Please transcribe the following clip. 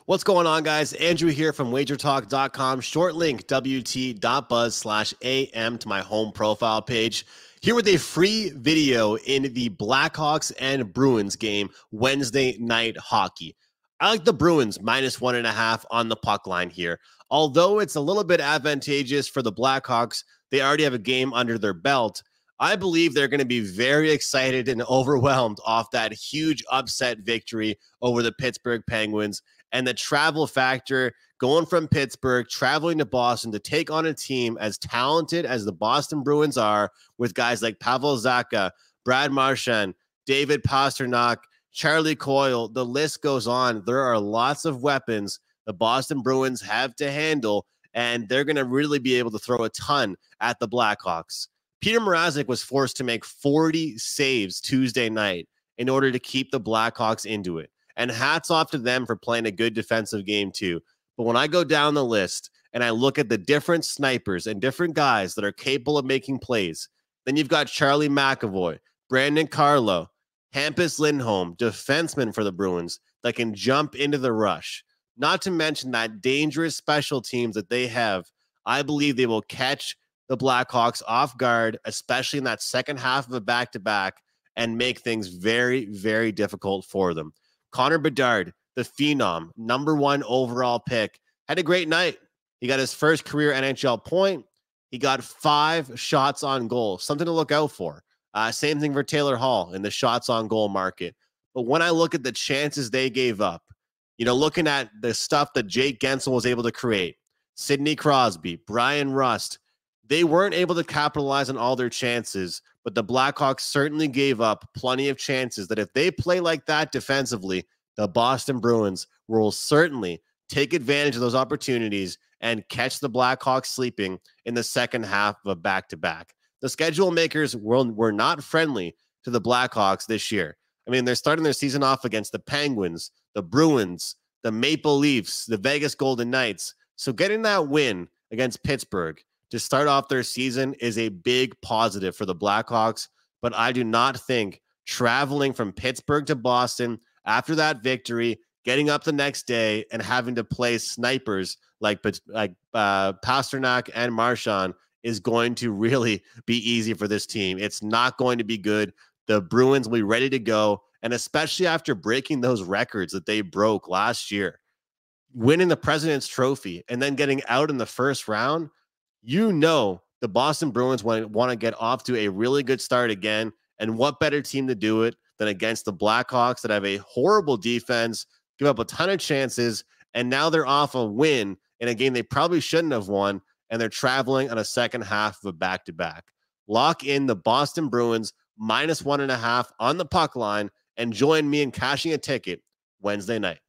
What's going on, guys? Andrew here from WagerTalk.com. Short link wt.buzz/am to my home profile page. Here with a free video in the Blackhawks and Bruins game, Wednesday night hockey. I like the Bruins -1.5 on the puck line here. Although it's a little bit advantageous for the Blackhawks, they already have a game under their belt. I believe they're going to be very excited and overwhelmed off that huge upset victory over the Pittsburgh Penguins. And the travel factor, going from Pittsburgh, traveling to Boston to take on a team as talented as the Boston Bruins are, with guys like Pavel Zacha, Brad Marchand, David Pastrnak, Charlie Coyle, the list goes on. There are lots of weapons the Boston Bruins have to handle, and they're going to really be able to throw a ton at the Blackhawks. Peter Mrazek was forced to make 40 saves Tuesday night in order to keep the Blackhawks into it. And hats off to them for playing a good defensive game too. But when I go down the list and I look at the different snipers and different guys that are capable of making plays, then you've got Charlie McAvoy, Brandon Carlo, Hampus Lindholm, defenseman for the Bruins that can jump into the rush. Not to mention that dangerous special teams that they have. I believe they will catch the Blackhawks off guard, especially in that second half of a back-to-back, and make things very, very difficult for them. Connor Bedard, the phenom, #1 overall pick, had a great night. He got his first career NHL point. He got 5 shots on goal, something to look out for. Same thing for Taylor Hall in the shots on goal market. But when I look at the chances they gave up, looking at the stuff that Jake Gensel was able to create, Sidney Crosby, Brian Rust, they weren't able to capitalize on all their chances, but the Blackhawks certainly gave up plenty of chances that if they play like that defensively, the Boston Bruins will certainly take advantage of those opportunities and catch the Blackhawks sleeping in the second half of a back-to-back. The schedule makers were not friendly to the Blackhawks this year. I mean, they're starting their season off against the Penguins, the Bruins, the Maple Leafs, the Vegas Golden Knights. So getting that win against Pittsburgh to start off their season is a big positive for the Blackhawks, but I do not think traveling from Pittsburgh to Boston after that victory, getting up the next day and having to play snipers like Pastrnak and Marchand is going to really be easy for this team. It's not going to be good. The Bruins will be ready to go, and especially after breaking those records that they broke last year, winning the President's Trophy and then getting out in the first round, the Boston Bruins want to get off to a really good start again. And what better team to do it than against the Blackhawks that have a horrible defense, give up a ton of chances, and now they're off a win in a game they probably shouldn't have won, and they're traveling on a second half of a back-to-back. Lock in the Boston Bruins -1.5 on the puck line and join me in cashing a ticket Wednesday night.